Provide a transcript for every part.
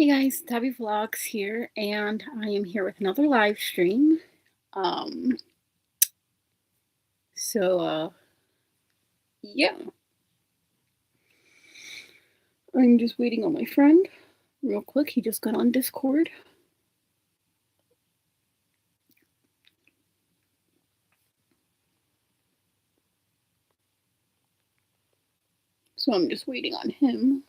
Hey guys, Tabby Vlogs here, and I am here with another live stream. Um, so yeah, I'm just waiting on my friend real quick. He just got on Discord. So I'm just waiting on him.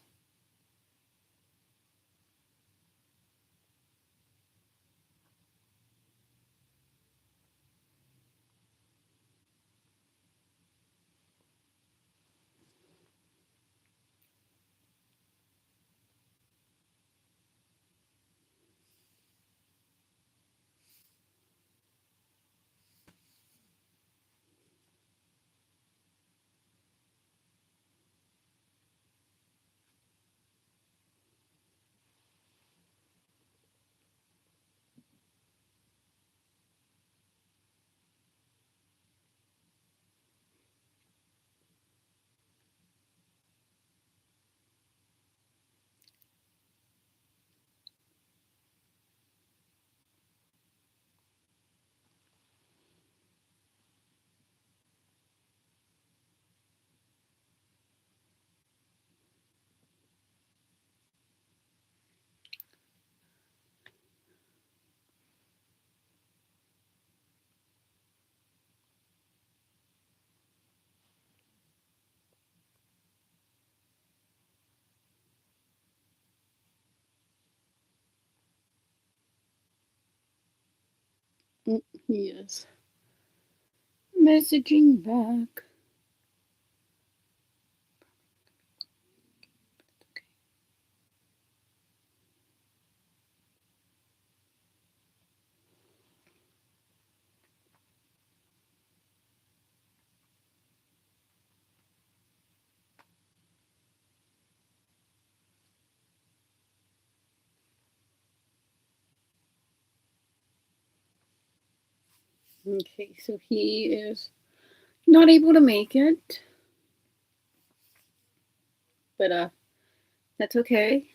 He is messaging back. Okay, so he is not able to make it, but that's okay.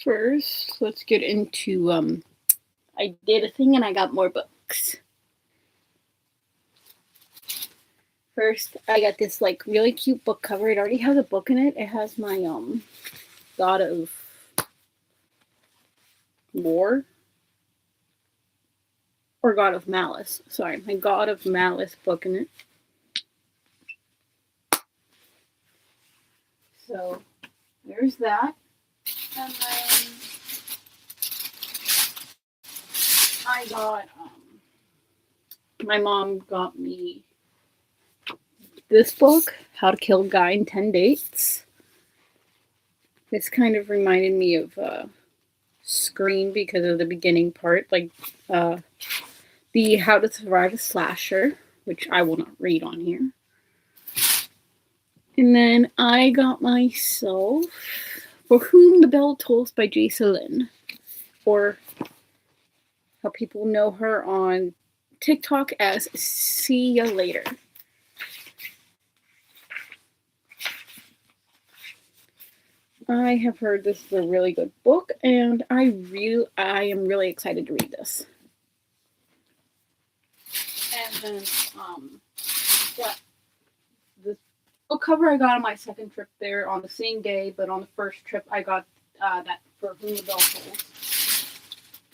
First, let's get into I did a thing and I got more books. First, I got this like really cute book cover. It already has a book in it. It has my God of War or God of Malice. Sorry, my God of Malice book in it. So there's that. And then I got my mom got me this book, How to Kill a Guy in 10 Dates. This kind of reminded me of Scream because of the beginning part, like the How to Survive a Slasher, which I will not read on here. And then I got myself For Whom the Bell Tolls by Jason Lynn, or how people know her on TikTok as See Ya Later. I have heard this is a really good book, and I am really excited to read this. And then, yeah, this book cover I got on my second trip there on the same day, but on the first trip I got that For Whom the Bell Tolls.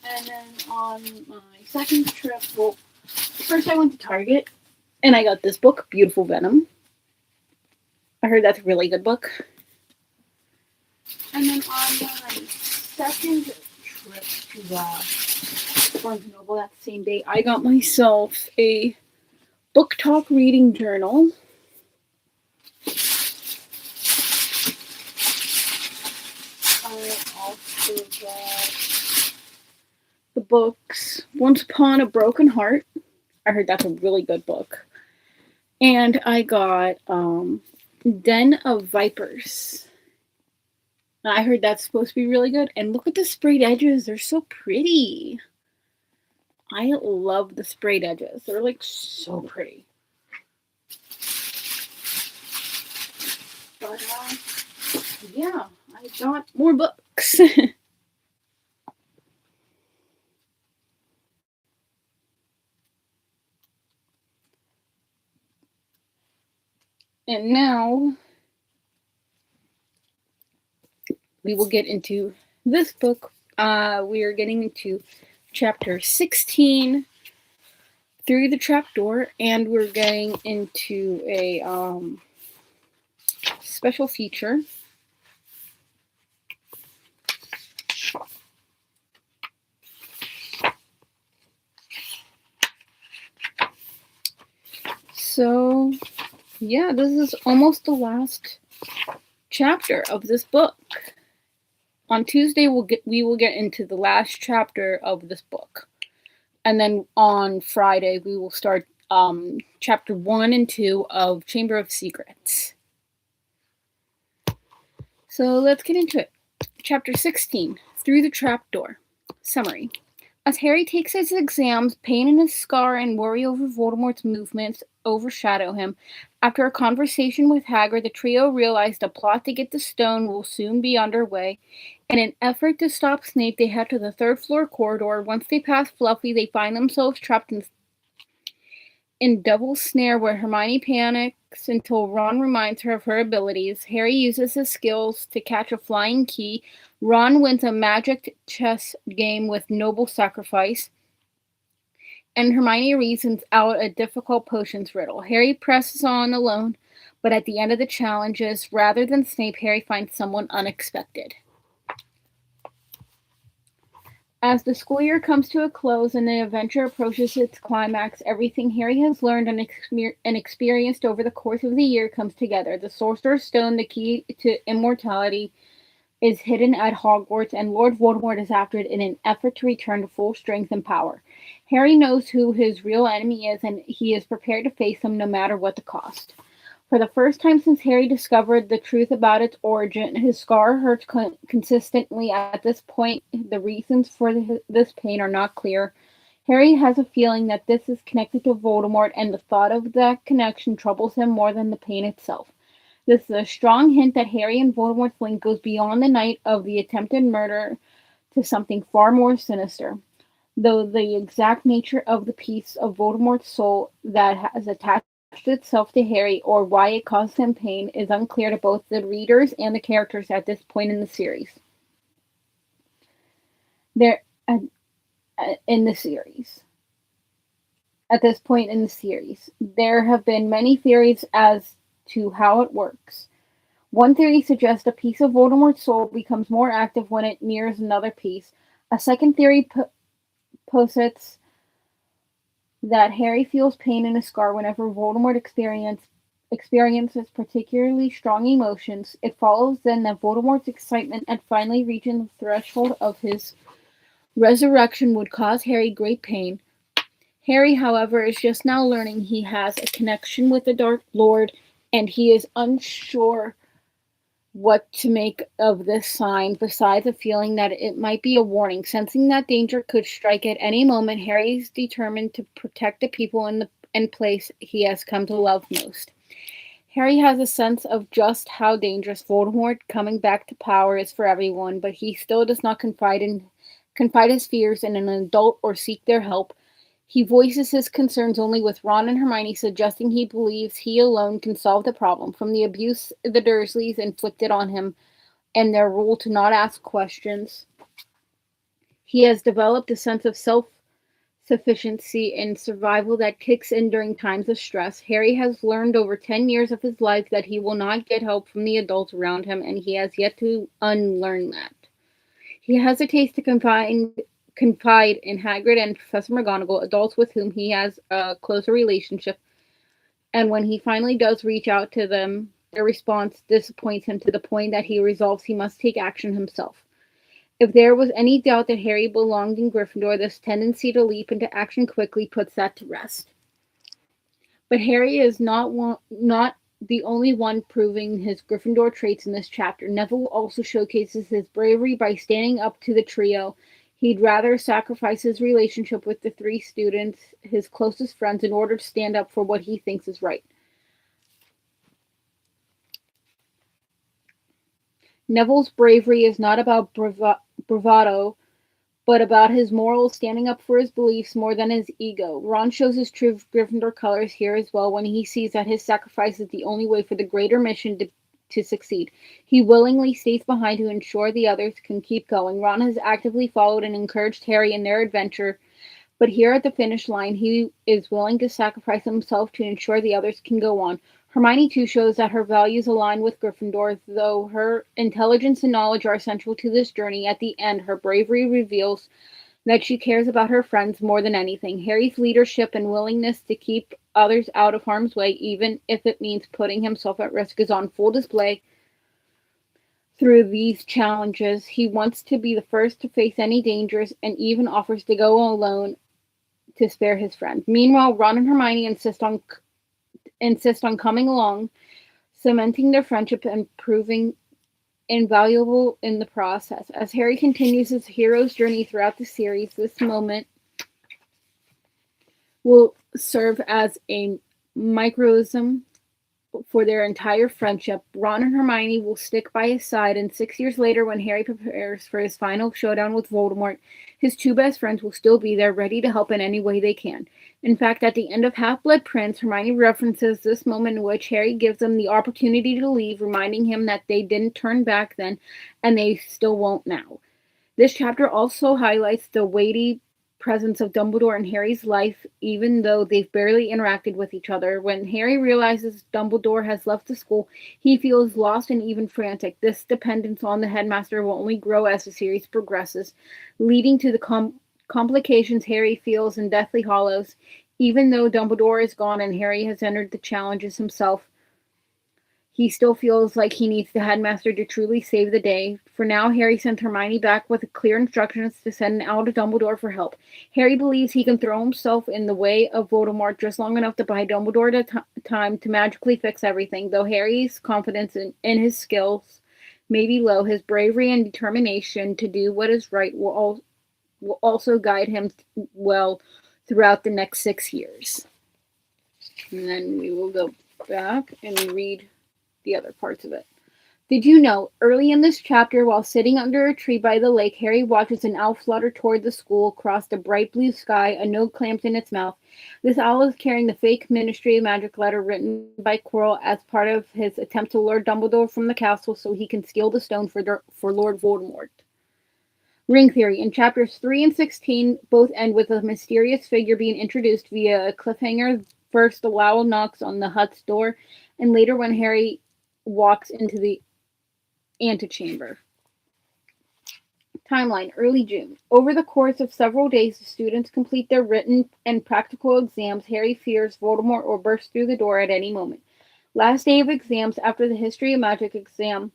And then on my second trip, well, first I went to Target, and I got this book, Beautiful Venom. I heard that's a really good book. And then on my second trip to Barnes & Noble that same day, I got myself a book talk reading journal. I also got the books Once Upon a Broken Heart. I heard that's a really good book. And I got Den of Vipers. I heard that's supposed to be really good. And look at the sprayed edges. They're so pretty. I love the sprayed edges. They're like so pretty. But yeah, I got more books. And now we will get into this book. We are getting into chapter 16, Through the Trapdoor, and we're getting into a special feature. So, yeah, this is almost the last chapter of this book. On Tuesday, we will get into the last chapter of this book, and then on Friday we will start chapter 1 and 2 of Chamber of Secrets. So let's get into it. Chapter 16, Through the Trapdoor. Summary. As Harry takes his exams, pain in his scar and worry over Voldemort's movements overshadow him. After a conversation with Hagrid, the trio realized a plot to get the stone will soon be underway. In an effort to stop Snape, they head to the third-floor corridor. Once they pass Fluffy, they find themselves trapped in Devil's Snare, where Hermione panics until Ron reminds her of her abilities. Harry uses his skills to catch a flying key. Ron wins a magic chess game with noble sacrifice, and Hermione reasons out a difficult potions riddle. Harry presses on alone, but at the end of the challenges, rather than Snape, Harry finds someone unexpected. As the school year comes to a close and the adventure approaches its climax, everything Harry has learned and experienced over the course of the year comes together. The Sorcerer's Stone, the key to immortality, is hidden at Hogwarts, and Lord Voldemort is after it in an effort to return to full strength and power. Harry knows who his real enemy is, and he is prepared to face him no matter what the cost. For the first time since Harry discovered the truth about its origin, his scar hurts consistently. At this point, the reasons for this pain are not clear. Harry has a feeling that this is connected to Voldemort, and the thought of that connection troubles him more than the pain itself. This is a strong hint that Harry and Voldemort's link goes beyond the night of the attempted murder to something far more sinister. Though the exact nature of the piece of Voldemort's soul that has attached itself to Harry, or why it caused him pain, is unclear to both the readers and the characters at this point in the series. At this point in the series, there have been many theories as to how it works. One theory suggests a piece of Voldemort's soul becomes more active when it nears another piece. A second theory posits that Harry feels pain in his scar whenever Voldemort experiences particularly strong emotions. It follows then that Voldemort's excitement at finally reaching the threshold of his resurrection would cause Harry great pain. Harry, however, is just now learning he has a connection with the Dark Lord, and he is unsure what to make of this sign, besides a feeling that it might be a warning. Sensing that danger could strike at any moment, Harry is determined to protect the people and place he has come to love most. Harry has a sense of just how dangerous Voldemort coming back to power is for everyone, but he still does not confide his fears in an adult or seek their help. He voices his concerns only with Ron and Hermione, suggesting he believes he alone can solve the problem. From the abuse the Dursleys inflicted on him and their rule to not ask questions, he has developed a sense of self-sufficiency and survival that kicks in during times of stress. Harry has learned over 10 years of his life that he will not get help from the adults around him, and he has yet to unlearn that. He hesitates to confide in Hagrid and Professor McGonagall, adults with whom he has a closer relationship, and when he finally does reach out to them, their response disappoints him to the point that he resolves he must take action himself. If there was any doubt that Harry belonged in Gryffindor, this tendency to leap into action quickly puts that to rest. But Harry is not the only one proving his Gryffindor traits in this chapter. Neville also showcases his bravery by standing up to the trio. He'd rather sacrifice his relationship with the three students, his closest friends, in order to stand up for what he thinks is right. Neville's bravery is not about bravado, but about his morals, standing up for his beliefs more than his ego. Ron shows his true Gryffindor colors here as well when he sees that his sacrifice is the only way for the greater mission to succeed. He willingly stays behind to ensure the others can keep going. Ron has actively followed and encouraged Harry in their adventure, but here at the finish line, he is willing to sacrifice himself to ensure the others can go on. Hermione too shows that her values align with Gryffindor, though her intelligence and knowledge are essential to this journey. At the end, her bravery reveals that she cares about her friends more than anything. Harry's leadership and willingness to keep others out of harm's way, even if it means putting himself at risk, is on full display through these challenges. He wants to be the first to face any dangers and even offers to go alone to spare his friend. Meanwhile, Ron and Hermione insist on coming along, cementing their friendship and proving invaluable in the process. As Harry continues his hero's journey throughout the series, this moment will serve as a microcosm for their entire friendship. Ron and Hermione will stick by his side, and 6 years later, when Harry prepares for his final showdown with Voldemort, his two best friends will still be there, ready to help in any way they can. In fact, at the end of Half-Blood Prince, Hermione references this moment in which Harry gives them the opportunity to leave, reminding him that they didn't turn back then, and they still won't now. This chapter also highlights the weighty presence of Dumbledore in Harry's life, even though they've barely interacted with each other. When Harry realizes Dumbledore has left the school, he feels lost and even frantic. This dependence on the headmaster will only grow as the series progresses, leading to the complications Harry feels in Deathly Hallows. Even though Dumbledore is gone and Harry has entered the challenges himself, he still feels like he needs the headmaster to truly save the day. For now, Harry sends Hermione back with clear instructions to send out Dumbledore for help. Harry believes he can throw himself in the way of Voldemort just long enough to buy Dumbledore time to magically fix everything. Though Harry's confidence in his skills may be low, his bravery and determination to do what is right will also guide him well throughout the next 6 years. And then we will go back and read the other parts of it. Did you know, early in this chapter, while sitting under a tree by the lake, Harry watches an owl flutter toward the school across the bright blue sky, a note clamped in its mouth. This owl is carrying the fake Ministry of Magic letter written by Quirrell as part of his attempt to lure Dumbledore from the castle so he can steal the stone for Lord Voldemort. Ring theory. In chapters 3 and 16, both end with a mysterious figure being introduced via a cliffhanger. First, the owl knocks on the hut's door, and later when Harry walks into the antechamber. Timeline: early June. Over the course of several days, the students complete their written and practical exams. Harry fears Voldemort will burst through the door at any moment. Last day of exams, after the History of Magic exam,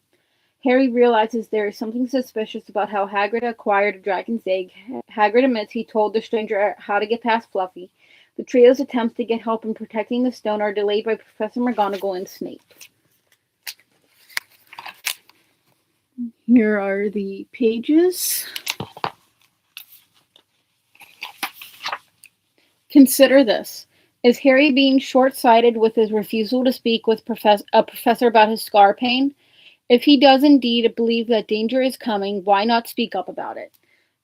Harry realizes there is something suspicious about how Hagrid acquired a dragon's egg. Hagrid admits he told the stranger how to get past Fluffy. The trio's attempts to get help in protecting the stone are delayed by Professor McGonagall and Snape. Here are the pages. Consider this. Is Harry being short-sighted with his refusal to speak with a professor about his scar pain? If he does indeed believe that danger is coming, why not speak up about it?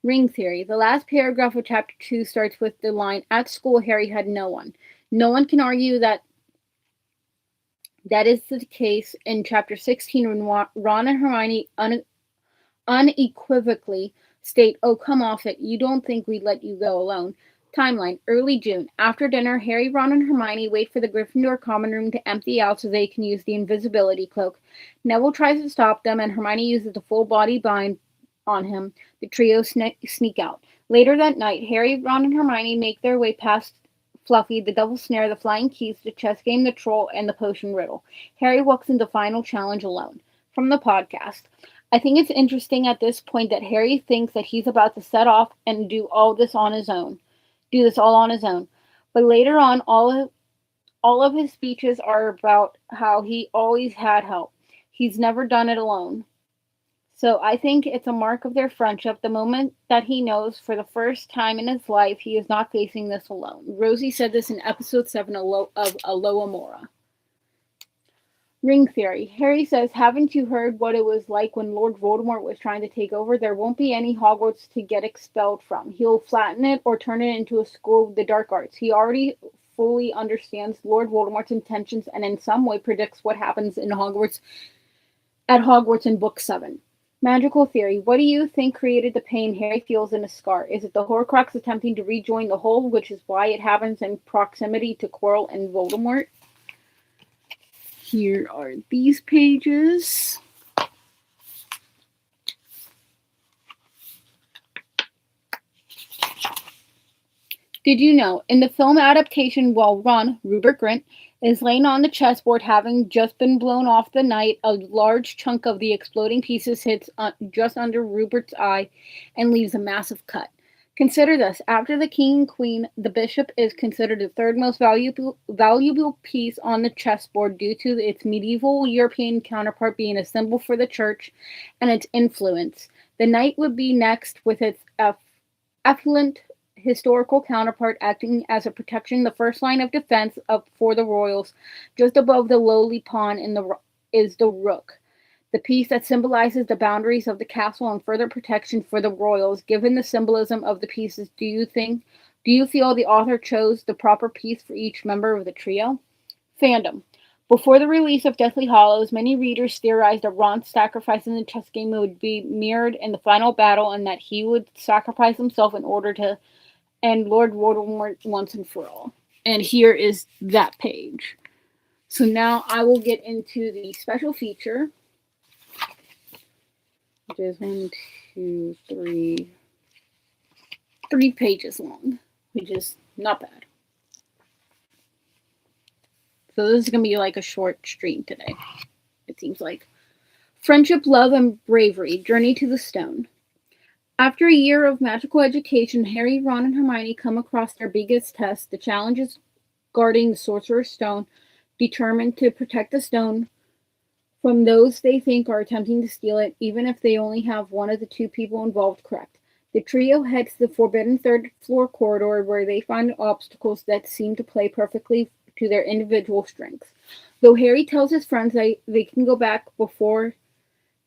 Ring theory. The last paragraph of chapter 2 starts with the line, "At school, Harry had no one." No one can argue that is the case in chapter 16 when Ron and Hermione unequivocally state, "Oh, come off it. You don't think we'd let you go alone." Timeline: early June. After dinner, Harry, Ron, and Hermione wait for the Gryffindor common room to empty out so they can use the invisibility cloak. Neville tries to stop them, and Hermione uses a full-body bind on him. The trio sneak out. Later that night, Harry, Ron, and Hermione make their way past Fluffy, the double snare, the flying keys, the chess game, the troll, and the potion riddle. Harry walks into final challenge alone. From the podcast. I think it's interesting at this point that Harry thinks that he's about to set off and do this all on his own. But later on, all of his speeches are about how he always had help. He's never done it alone. So I think it's a mark of their friendship, the moment that he knows for the first time in his life he is not facing this alone. Rosie said this in episode 7 of Aloha Mora. Ring theory. Harry says, haven't you heard what it was like when Lord Voldemort was trying to take over? There won't be any Hogwarts to get expelled from. He'll flatten it or turn it into a school of the dark arts. He already fully understands Lord Voldemort's intentions and in some way predicts what happens in Hogwarts in Book 7. Magical theory. What do you think created the pain Harry feels in his scar? Is it the Horcrux attempting to rejoin the whole, which is why it happens in proximity to Quirrell and Voldemort? Here are these pages. Did you know, in the film adaptation, while Ron, Rupert Grint, is laying on the chessboard having just been blown off the knight, a large chunk of the exploding pieces hits just under Rupert's eye and leaves a massive cut. Consider this. After the king and queen, the bishop is considered the third most valuable piece on the chessboard due to its medieval European counterpart being a symbol for the church and its influence. The knight would be next with its affluent historical counterpart acting as a protection, the first line of defense for the royals. Just above the lowly pawn is the rook, the piece that symbolizes the boundaries of the castle and further protection for the royals. Given the symbolism of the pieces, do you feel the author chose the proper piece for each member of the trio? Fandom. Before the release of Deathly Hallows, many readers theorized that Ron's sacrifice in the chess game would be mirrored in the final battle and that he would sacrifice himself in order to end Lord Voldemort once and for all. And here is that page. So now I will get into the special feature, which is 3 pages long, which is not bad. So this is going to be like a short stream today, it seems like. Friendship, Love, and Bravery, Journey to the Stone. After a year of magical education, Harry, Ron, and Hermione come across their biggest test, the challenges guarding the Sorcerer's Stone, determined to protect the stone from those they think are attempting to steal it, even if they only have one of the 2 people involved correct. The trio heads to the forbidden third-floor corridor where they find obstacles that seem to play perfectly to their individual strengths. Though Harry tells his friends they can go back before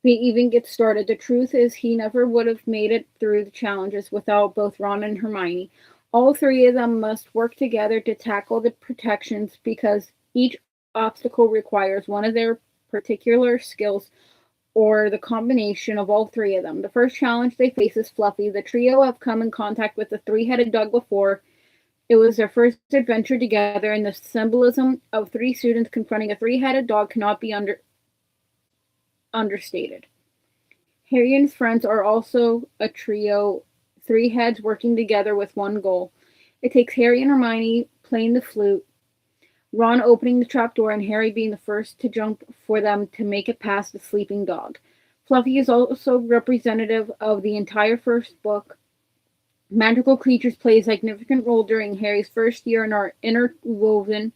they even get started, the truth is he never would have made it through the challenges without both Ron and Hermione. All 3 of them must work together to tackle the protections because each obstacle requires one of their particular skills or the combination of all 3 of them. The first challenge they face is Fluffy. The trio have come in contact with the 3-headed dog before. It was their first adventure together, and the symbolism of 3 students confronting a 3-headed dog cannot be understated. Harry and his friends are also a trio, 3 heads working together with one goal. It takes Harry and Hermione playing the flute, Ron opening the trapdoor, and Harry being the first to jump for them to make it past the sleeping dog. Fluffy is also representative of the entire first book. Magical creatures play a significant role during Harry's first year and are interwoven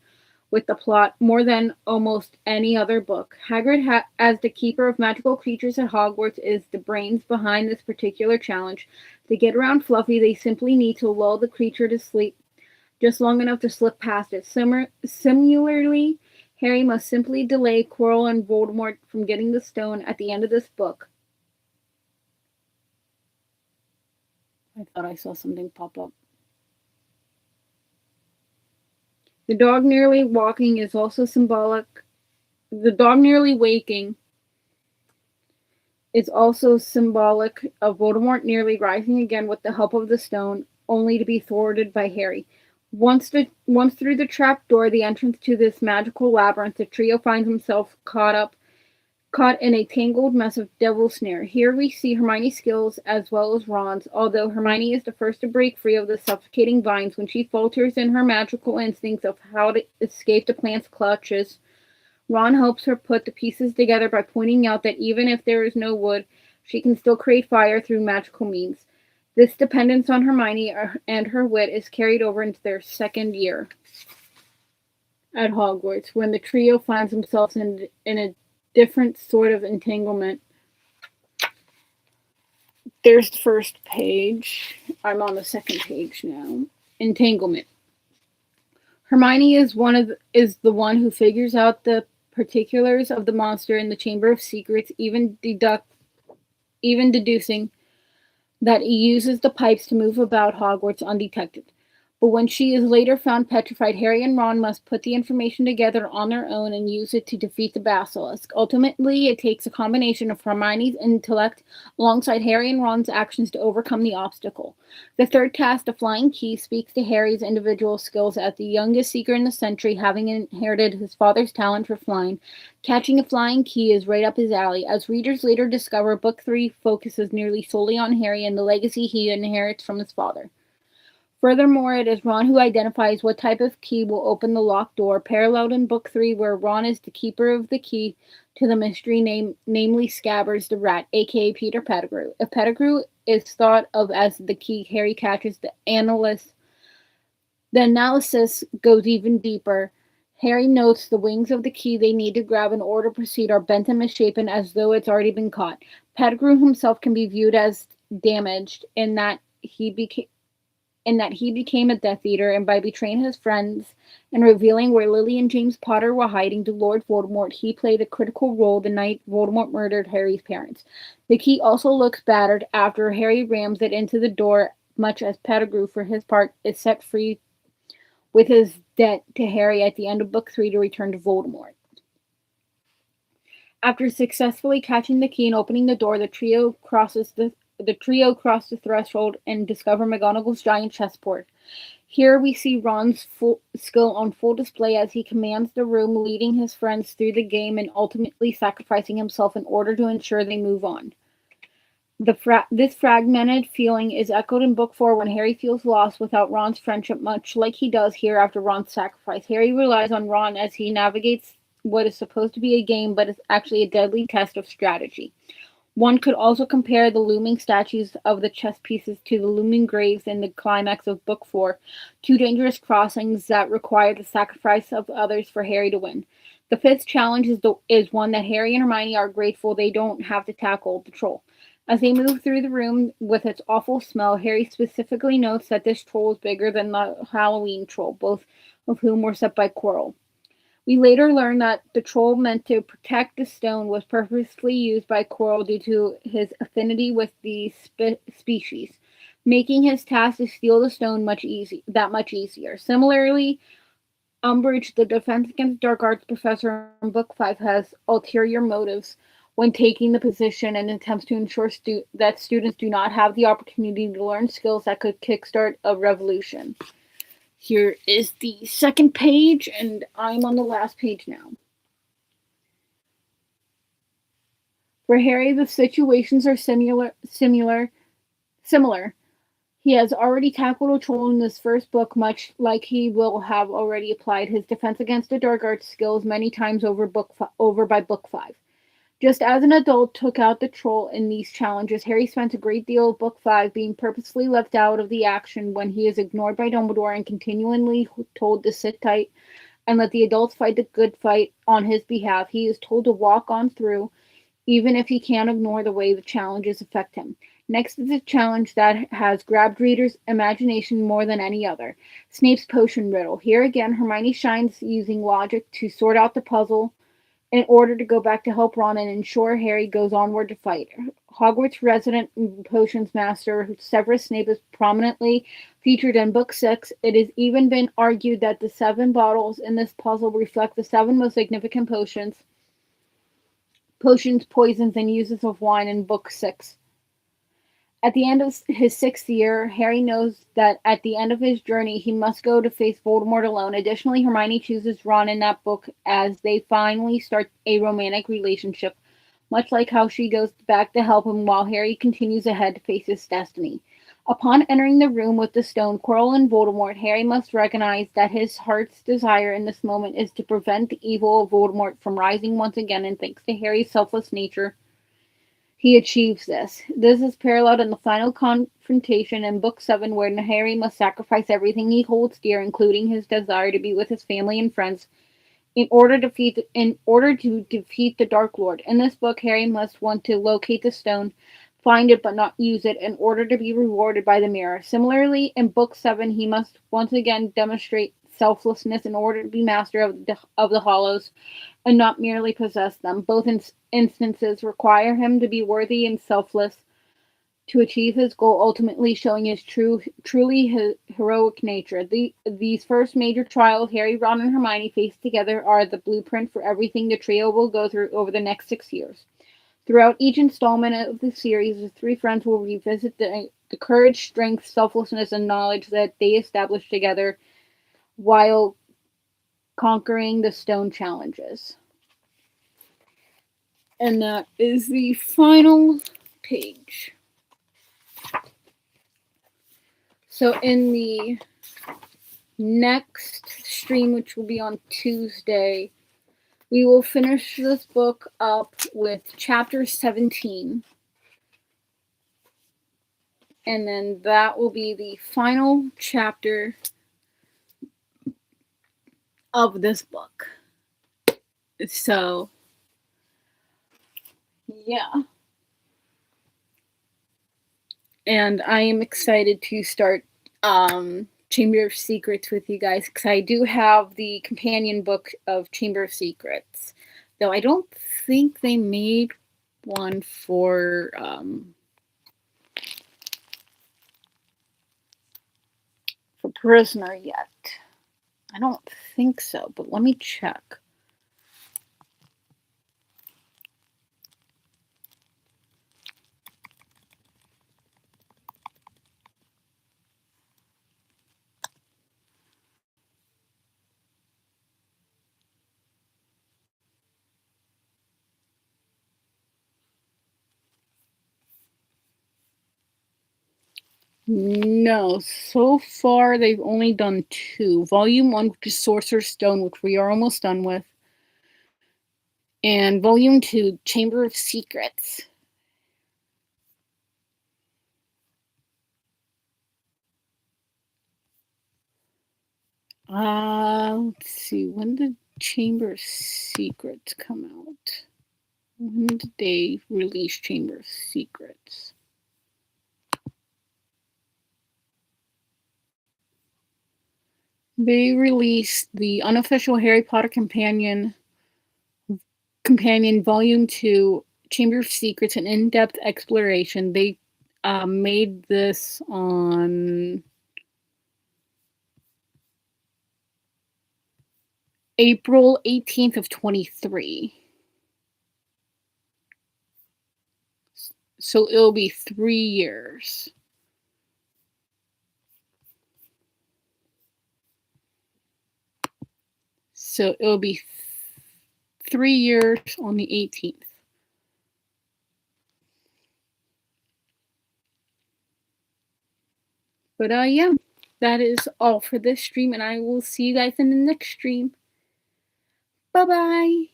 with the plot more than almost any other book. Hagrid, as the keeper of magical creatures at Hogwarts, is the brains behind this particular challenge. To get around Fluffy, they simply need to lull the creature to sleep just long enough to slip past it. Similarly, Harry must simply delay Quirrell and Voldemort from getting the stone at the end of this book. I thought I saw something pop up. The dog nearly walking is also symbolic. The dog nearly waking is also symbolic of Voldemort nearly rising again with the help of the stone, only to be thwarted by Harry. Once through the trapdoor, the entrance to this magical labyrinth, the trio finds himself caught in a tangled mess of devil's snare. Here we see Hermione's skills as well as Ron's, although Hermione is the first to break free of the suffocating vines when she falters in her magical instincts of how to escape the plant's clutches. Ron helps her put the pieces together by pointing out that even if there is no wood, she can still create fire through magical means. This dependence on Hermione and her wit is carried over into their second year at Hogwarts, when the trio finds themselves in a different sort of entanglement. There's the first page. I'm on the second page now. Entanglement. Hermione is the one who figures out the particulars of the monster in the Chamber of Secrets, even deducing that he uses the pipes to move about Hogwarts undetected. But when she is later found petrified, Harry and Ron must put the information together on their own and use it to defeat the basilisk. Ultimately, it takes a combination of Hermione's intellect alongside Harry and Ron's actions to overcome the obstacle. The third task, the Flying Key, speaks to Harry's individual skills as the youngest Seeker in the Century, having inherited his father's talent for flying. Catching a flying key is right up his alley. As readers later discover, Book 3 focuses nearly solely on Harry and the legacy he inherits from his father. Furthermore, it is Ron who identifies what type of key will open the locked door, paralleled in Book 3, where Ron is the keeper of the key to the mystery, namely Scabbers the Rat, aka Peter Pettigrew. If Pettigrew is thought of as the key Harry catches, the analysis goes even deeper. Harry notes the wings of the key they need to grab in order to proceed are bent and misshapen as though it's already been caught. Pettigrew himself can be viewed as damaged in that he became a Death Eater, and by betraying his friends and revealing where Lily and James Potter were hiding to Lord Voldemort, he played a critical role the night Voldemort murdered Harry's parents. The key also looks battered after Harry rams it into the door, much as Pettigrew, for his part, is set free with his debt to Harry at the end of Book 3 to return to Voldemort. After successfully catching the key and opening the door, the trio cross the threshold and discover McGonagall's giant chessboard. Here we see Ron's skill on full display as he commands the room, leading his friends through the game and ultimately sacrificing himself in order to ensure they move on. This fragmented feeling is echoed in Book 4 when Harry feels lost without Ron's friendship, much like he does here after Ron's sacrifice. Harry relies on Ron as he navigates what is supposed to be a game, but is actually a deadly test of strategy. One could also compare the looming statues of the chess pieces to the looming graves in the climax of Book 4, two dangerous crossings that require the sacrifice of others for Harry to win. The fifth challenge is one that Harry and Hermione are grateful they don't have to tackle, the troll. As they move through the room with its awful smell, Harry specifically notes that this troll is bigger than the Halloween troll, both of whom were set by Quirrell. We later learn that the troll meant to protect the stone was purposely used by Quirrell due to his affinity with the species, making his task to steal the stone much easier. Similarly, Umbridge, the Defense Against Dark Arts professor in Book 5, has ulterior motives when taking the position and attempts to ensure that students do not have the opportunity to learn skills that could kickstart a revolution. Here is the second page, and I'm on the last page now. For Harry, the situations are similar. He has already tackled a troll in this first book, much like he will have already applied his defense against the dark arts skills many times over by Book 5. Just as an adult took out the troll in these challenges, Harry spent a great deal of Book 5 being purposely left out of the action when he is ignored by Dumbledore and continually told to sit tight and let the adults fight the good fight on his behalf. He is told to walk on through, even if he can't ignore the way the challenges affect him. Next is a challenge that has grabbed readers' imagination more than any other: Snape's potion riddle. Here again, Hermione shines using logic to sort out the puzzle in order to go back to help Ron and ensure Harry goes onward to fight. Hogwarts resident potions master Severus Snape is prominently featured in Book 6. It has even been argued that the 7 bottles in this puzzle reflect the 7 most significant potions, poisons, and uses of wine in Book 6. At the end of his 6th year, Harry knows that at the end of his journey, he must go to face Voldemort alone. Additionally, Hermione chooses Ron in that book as they finally start a romantic relationship, much like how she goes back to help him while Harry continues ahead to face his destiny. Upon entering the room with the stone, Quirrell and Voldemort, Harry must recognize that his heart's desire in this moment is to prevent the evil of Voldemort from rising once again, and thanks to Harry's selfless nature, he achieves this. This is paralleled in the final confrontation in Book 7, where Harry must sacrifice everything he holds dear, including his desire to be with his family and friends, in order to defeat the Dark Lord. In this book, Harry must want to locate the stone, find it but not use it, in order to be rewarded by the mirror. Similarly, in Book 7, he must once again demonstrate selflessness in order to be master of the hollows and not merely possess them. Both instances require him to be worthy and selfless to achieve his goal, ultimately showing his truly heroic nature. These first major trials Harry, Ron, and Hermione face together are the blueprint for everything the trio will go through over the next 6 years. Throughout each installment of the series, the three friends will revisit the courage, strength, selflessness, and knowledge that they established together while conquering the stone challenges. And that is the final page. So in the next stream, which will be on Tuesday, we will finish this book up with chapter 17. And then that will be the final chapter of this book. So, yeah. And I am excited to start Chamber of Secrets with you guys, because I do have the companion book of Chamber of Secrets. Though I don't think they made one for Prisoner yet. I don't think so, but let me check. No, so far they've only done 2. Volume 1, which is Sorcerer's Stone, which we are almost done with. And Volume 2, Chamber of Secrets. Let's see, when did Chamber of Secrets come out? When did they release Chamber of Secrets? They released the unofficial Harry Potter Companion Volume 2, Chamber of Secrets, an in-depth exploration. They made this on April 18th of 23. So it'll be 3 years. So it'll be 3 years on the 18th. But yeah, that is all for this stream, and I will see you guys in the next stream. Bye-bye.